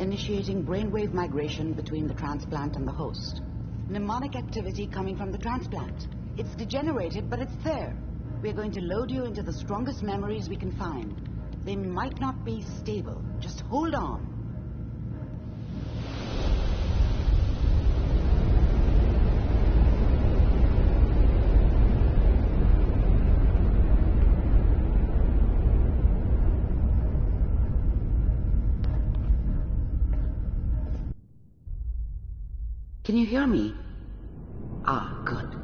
initiating brainwave migration between the transplant and the host. Mnemonic activity coming from the transplant. It's degenerated, but it's there. We're going to load you into the strongest memories we can find. They might not be stable. Just hold on. Can you hear me? Ah, good.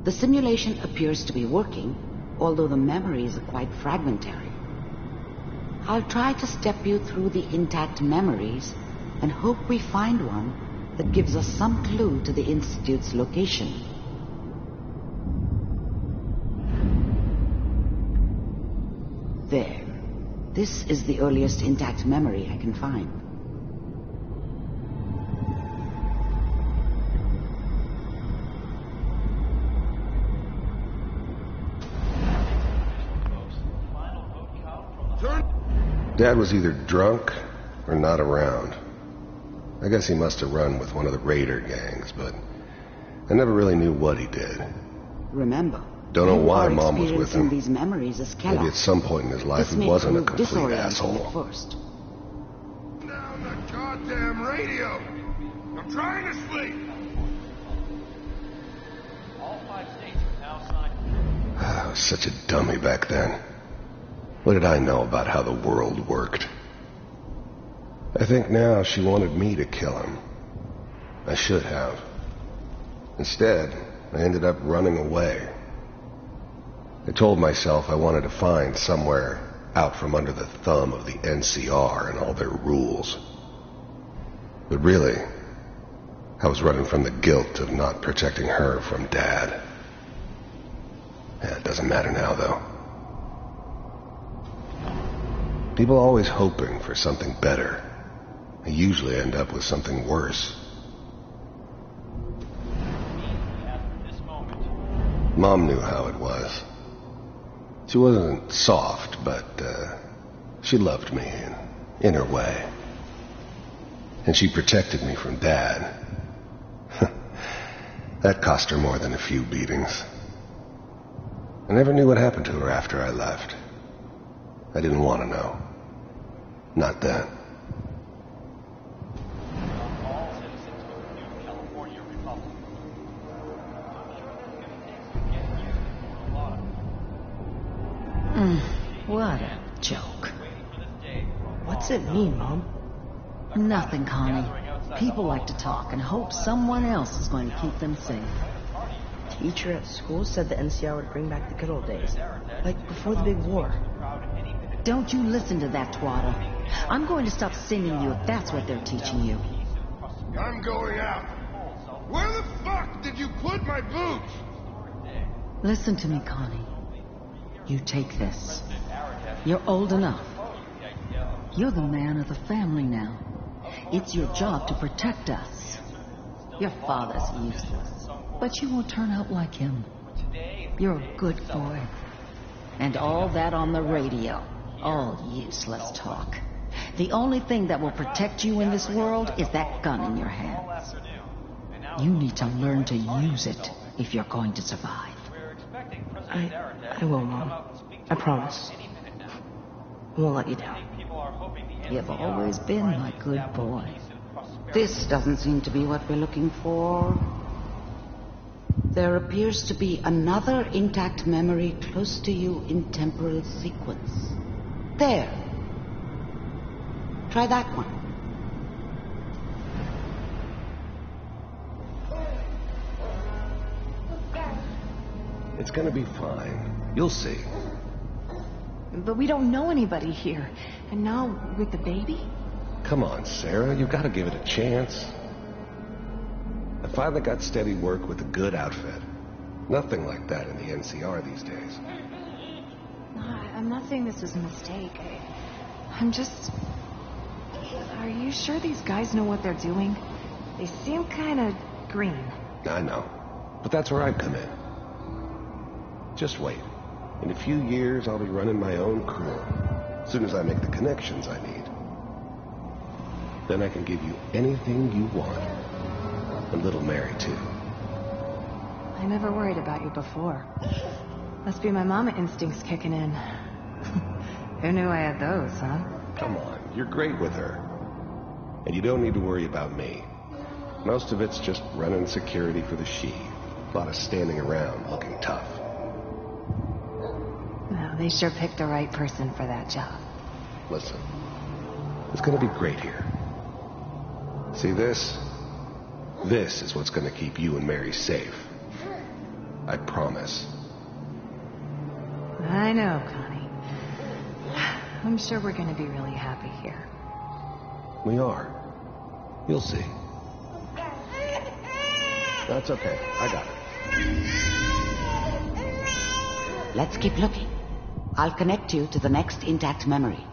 The simulation appears to be working, although the memories are quite fragmentary. I'll try to step you through the intact memories and hope we find one that gives us some clue to the Institute's location. There. This is the earliest intact memory I can find. Dad was either drunk or not around. I guess he must have run with one of the raider gangs, but I never really knew what he did. Remember, don't know why Mom was with him. These memories as Maybe at some point in his life he wasn't a complete asshole. At first. Down the goddamn radio! I'm trying to sleep! All 5 states are now signed. I was such a dummy back then. What did I know about how the world worked? I think now she wanted me to kill him. I should have. Instead, I ended up running away. I told myself I wanted to find somewhere out from under the thumb of the NCR and all their rules. But really, I was running from the guilt of not protecting her from Dad. Yeah, it doesn't matter now, though. People are always hoping for something better. They usually end up with something worse. Mom knew how it was. She wasn't soft, but she loved me in her way. And she protected me from Dad. That cost her more than a few beatings. I never knew what happened to her after I left. I didn't want to know. Not then. All citizens of the new California Republic. I'm sure that's going to take some getting used to a lot of. What a joke. What's it mean, Mom? Nothing, Connie. People like to talk and hope someone else is going to keep them safe. Teacher at school said the NCR would bring back the good old days, like before the big war. Don't you listen to that twaddle. I'm going to stop singing you if that's what they're teaching you. I'm going out. Where the fuck did you put my boots? Listen to me, Connie. You take this. You're old enough. You're the man of the family now. It's your job to protect us. Your father's useless, but you won't turn out like him. You're a good boy. And all that on the radio. All useless talk. The only thing that will protect you in this world is that gun in your hands. You need to learn to use it if you're going to survive. I will, Mom. I promise. I won't let you down. You've always been my good boy. This doesn't seem to be what we're looking for. There appears to be another intact memory close to you in temporal sequence. There. Try that one. It's gonna be fine. You'll see. But we don't know anybody here. And now, with the baby? Come on, Sarah. You've got to give it a chance. I finally got steady work with a good outfit. Nothing like that in the NCR these days. I'm not saying this was a mistake. I'm just... Are you sure these guys know what they're doing? They seem kind of green. I know. But that's where I come in. Just wait. In a few years, I'll be running my own crew. As soon as I make the connections I need. Then I can give you anything you want. And little Mary, too. I never worried about you before. Must be my mama instincts kicking in. Who knew I had those, huh? Come on, you're great with her. And you don't need to worry about me. Most of it's just running security for the she. A lot of standing around looking tough. No, they sure picked the right person for that job. Listen, it's gonna be great here. See this? This is what's gonna keep you and Mary safe. I promise. I know, Connie. I'm sure we're gonna be really happy here. We are. You'll see. That's okay. I got it. Let's keep looking. I'll connect you to the next intact memory.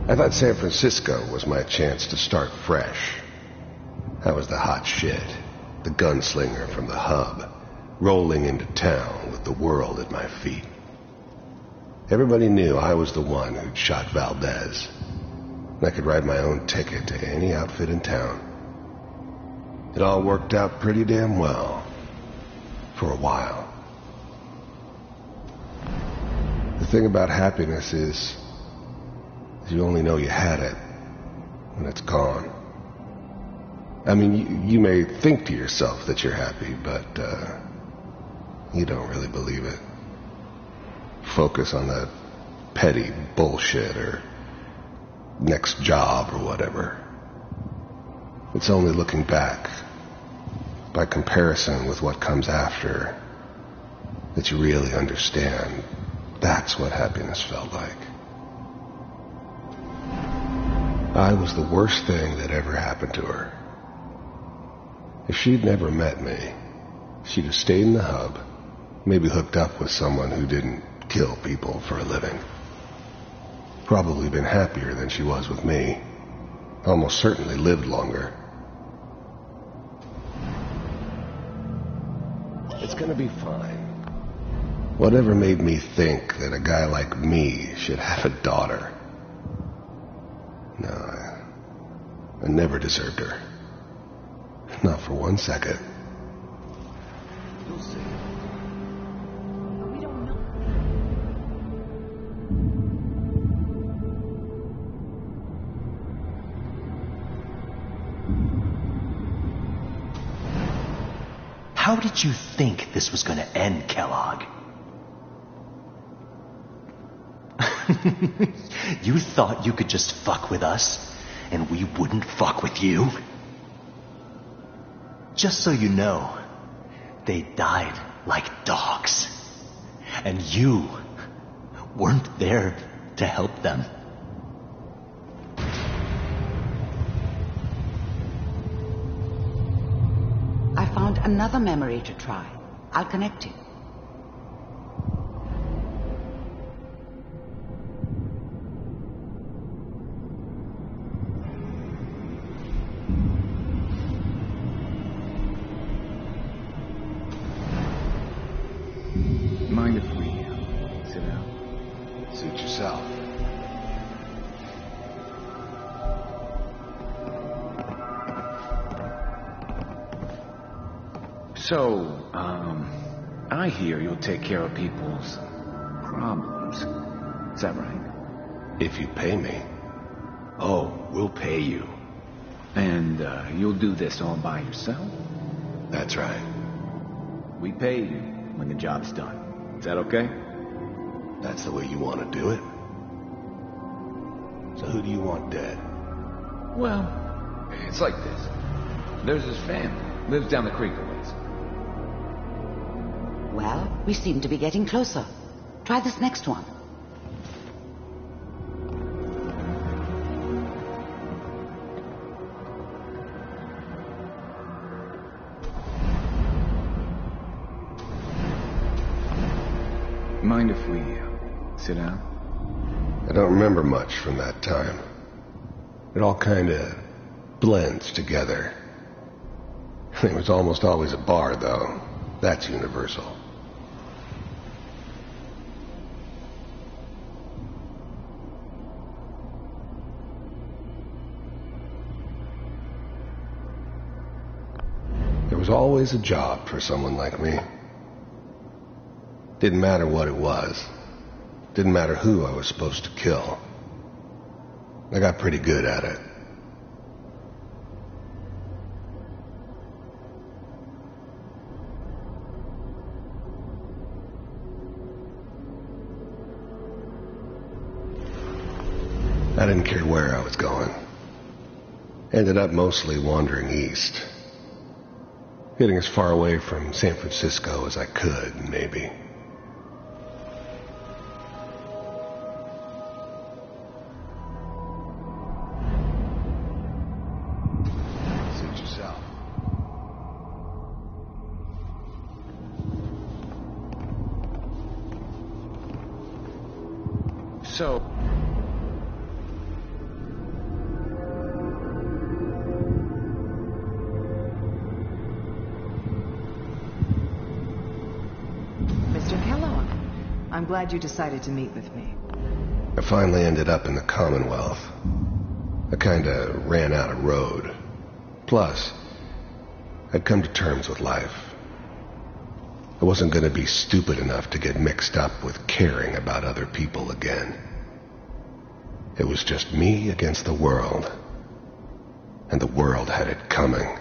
I thought San Francisco was my chance to start fresh. I was the hot shit, the gunslinger from the hub, rolling into town with the world at my feet. Everybody knew I was the one who'd shot Valdez. And I could ride my own ticket to any outfit in town. It all worked out pretty damn well. For a while. The thing about happiness is you only know you had it when it's gone. I mean, you may think to yourself that you're happy, but you don't really believe it. Focus on that petty bullshit or next job or whatever. It's only looking back, by comparison with what comes after, that you really understand that's what happiness felt like. I was the worst thing that ever happened to her. If she'd never met me, she'd have stayed in the hub, maybe hooked up with someone who didn't kill people for a living. probably been happier than she was with me. Almost certainly lived longer. It's gonna be fine. Whatever made me think that a guy like me should have a daughter? No, I never deserved her. Not for 1 second. You'll see. We don't know. How did you think this was going to end, Kellogg? You thought you could just fuck with us, and we wouldn't fuck with you? Just so you know, they died like dogs. And you weren't there to help them. I found another memory to try. I'll connect you. Mind if we sit down? Suit yourself. So, I hear you'll take care of people's problems. Is that right? If you pay me. Oh, we'll pay you. And, you'll do this all by yourself? That's right. We pay you when the job's done. Is that okay? That's the way you want to do it. So who do you want dead? Well, it's like this. There's this family. Lives down the creek a ways. Well, we seem to be getting closer. Try this next one. Mind if we sit down? I don't remember much from that time. It all kind of blends together. There was almost always a bar, though. That's universal. There was always a job for someone like me. Didn't matter what it was. Didn't matter who I was supposed to kill. I got pretty good at it. I didn't care where I was going. Ended up mostly wandering east. Getting as far away from San Francisco as I could, maybe. Suit yourself. So... I'm glad you decided to meet with me. I finally ended up in the Commonwealth. I kinda ran out of road. Plus, I'd come to terms with life. I wasn't gonna be stupid enough to get mixed up with caring about other people again. It was just me against the world. And the world had it coming.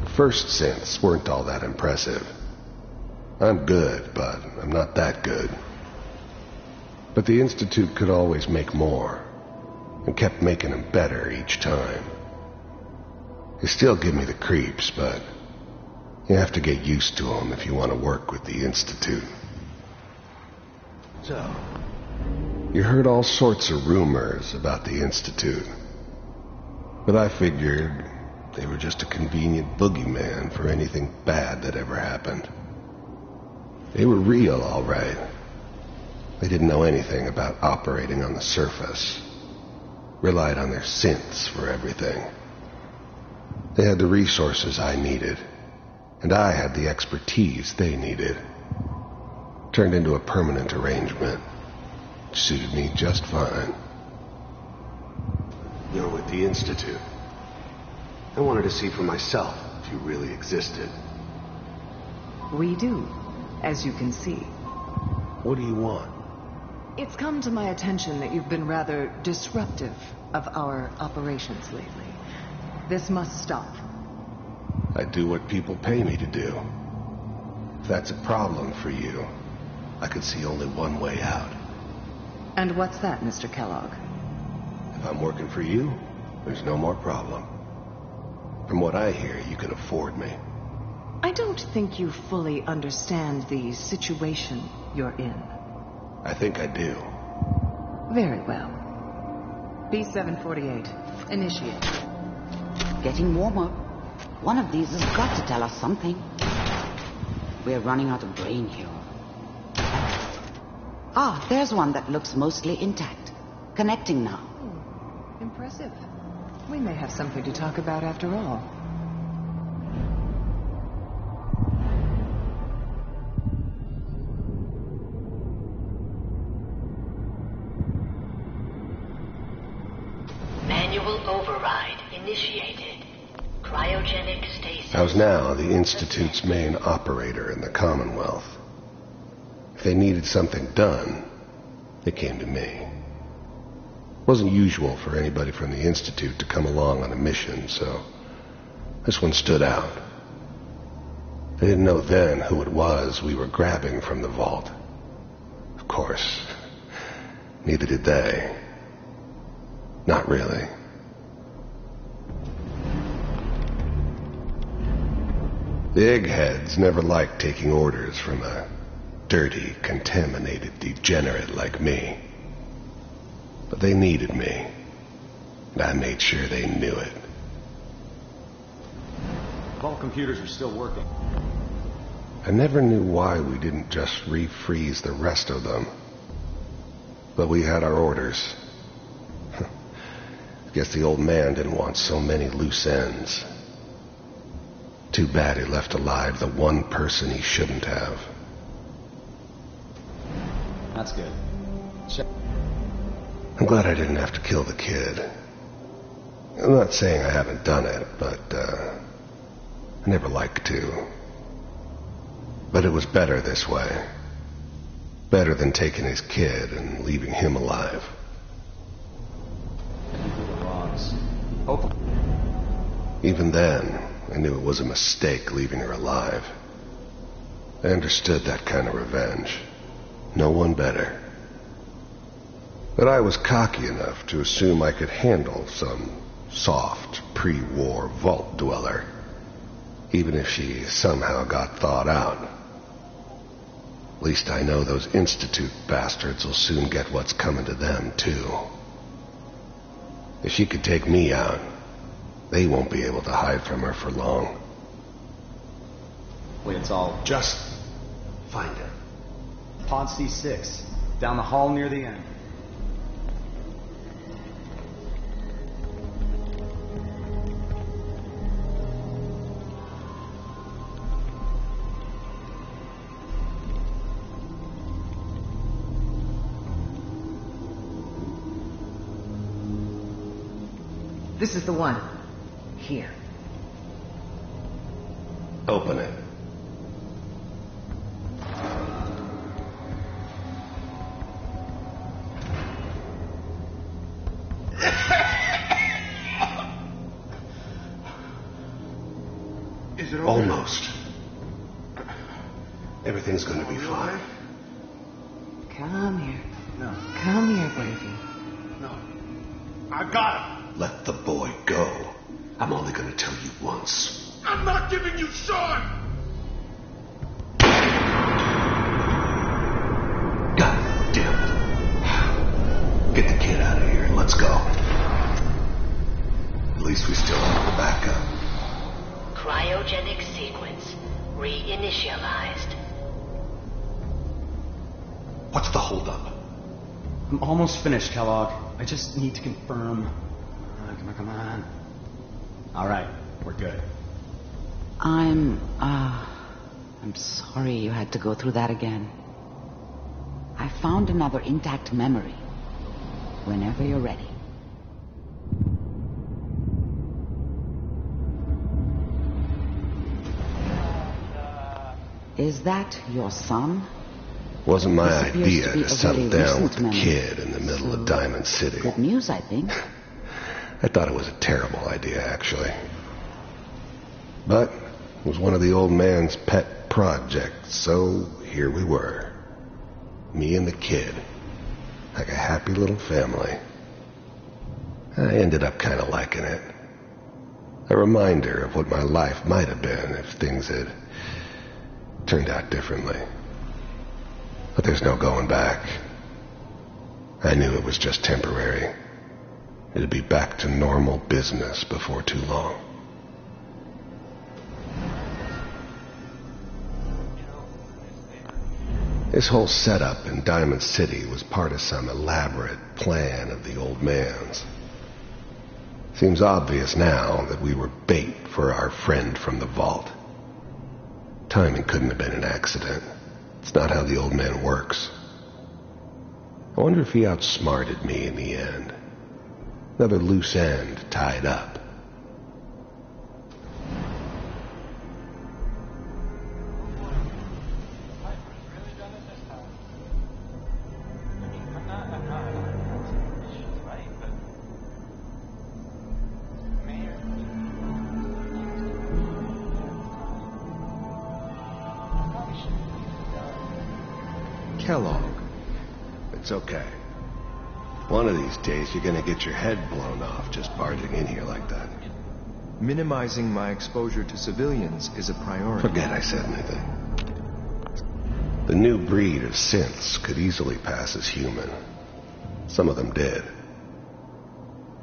The first synths weren't all that impressive. I'm good, but I'm not that good. But the Institute could always make more, and kept making them better each time. They still give me the creeps, but you have to get used to them if you want to work with the Institute. So, you heard all sorts of rumors about the Institute, but I figured they were just a convenient boogeyman for anything bad that ever happened. They were real, all right. They didn't know anything about operating on the surface. Relied on their synths for everything. They had the resources I needed, and I had the expertise they needed. Turned into a permanent arrangement. Suited me just fine. You're with the Institute. I wanted to see for myself if you really existed. We do, as you can see. What do you want? It's come to my attention that you've been rather disruptive of our operations lately. This must stop. I do what people pay me to do. If that's a problem for you, I could see only one way out. And what's that, Mr. Kellogg? If I'm working for you, there's no more problem. From what I hear, you can afford me. I don't think you fully understand the situation you're in. I think I do. Very well. B-748, initiate. Getting warmer. One of these has got to tell us something. We're running out of brain here. Ah, there's one that looks mostly intact. Connecting now. Impressive. We may have something to talk about after all. Manual override initiated. Cryogenic stasis. I was now the Institute's main operator in the Commonwealth. If they needed something done, they came to me. It wasn't usual for anybody from the Institute to come along on a mission, so this one stood out. I didn't know then who it was we were grabbing from the vault. Of course, neither did they. Not really. The eggheads never liked taking orders from a dirty, contaminated degenerate like me. But they needed me, and I made sure they knew it. All computers are still working. I never knew why we didn't just refreeze the rest of them. But we had our orders. Guess the old man didn't want so many loose ends. Too bad he left alive the one person he shouldn't have. That's good. I'm glad I didn't have to kill the kid. I'm not saying I haven't done it, but I never liked to. But it was better this way. Better than taking his kid and leaving him alive. Hopefully. Even then, I knew it was a mistake leaving her alive. I understood that kind of revenge. No one better. But I was cocky enough to assume I could handle some soft, pre-war vault dweller, even if she somehow got thawed out. At least I know those Institute bastards will soon get what's coming to them, too. If she could take me out, they won't be able to hide from her for long. Wait, it's all... Just find her. Pod C6, down the hall near the end. This is the one. Here. Open it. Is it over? Almost. Everything's gonna be fine. Come here. No. Come here, baby. No. I got him. Let the boy go. I'm only gonna tell you once. I'm not giving you Sean! God damn it. Get the kid out of here and let's go. At least we still have the backup. Cryogenic sequence reinitialized. What's the holdup? I'm almost finished, Kellogg. I just need to confirm. Come on. All right, we're good. I'm sorry you had to go through that again. I found another intact memory. Whenever you're ready. Is that your son? Wasn't my idea to settle down with the kid in the middle of Diamond City. Good news, I think. I thought it was a terrible idea, actually. But it was one of the old man's pet projects, so here we were. Me and the kid. Like a happy little family. I ended up kind of liking it. A reminder of what my life might have been if things had turned out differently. But there's no going back. I knew it was just temporary. It'd be back to normal business before too long. This whole setup in Diamond City was part of some elaborate plan of the old man's. Seems obvious now that we were bait for our friend from the vault. Timing couldn't have been an accident. It's not how the old man works. I wonder if he outsmarted me in the end. Another loose end tied up. Kellogg. It's okay. One of these days you're gonna get your head blown off just barging in here like that. Minimizing my exposure to civilians is a priority. Forget I said anything. The new breed of synths could easily pass as human. Some of them did.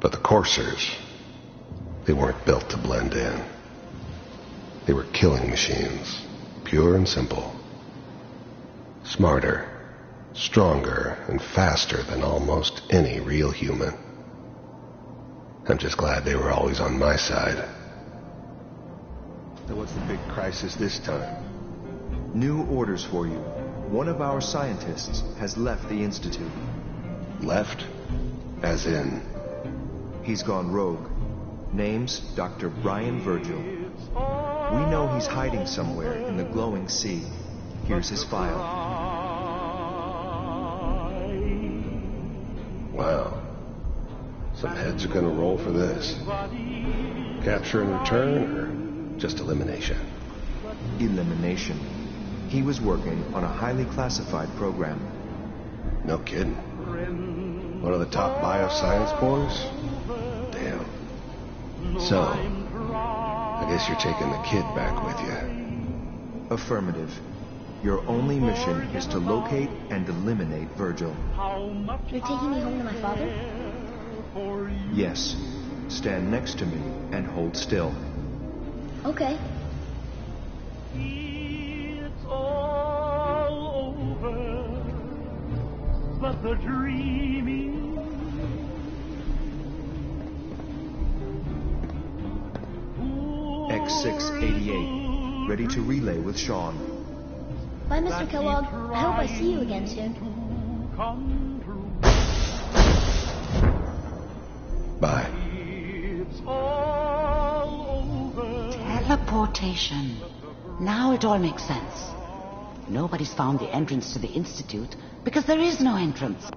But the coursers, they weren't built to blend in. They were killing machines, pure and simple. Smarter, stronger, and faster than almost any real human. I'm just glad they were always on my side. So what's the big crisis this time? New orders for you. One of our scientists has left the Institute. Left? As in? He's gone rogue. Name's Dr. Brian Virgil. We know he's hiding somewhere in the glowing sea. Here's his file. Wow. Some heads are gonna roll for this. Capture and return, or just elimination? Elimination. He was working on a highly classified program. No kidding. One of the top bioscience boys? Damn. So, I guess you're taking the kid back with you. Affirmative. Your only mission is to locate and eliminate Virgil. You're taking me home to my father? Yes. Stand next to me and hold still. Okay. It's all over, but the dreaming. X688, ready to relay with Sean. Bye, Mr. Kellogg. I hope I see you again soon. Bye. Teleportation. Now it all makes sense. Nobody's found the entrance to the Institute because there is no entrance.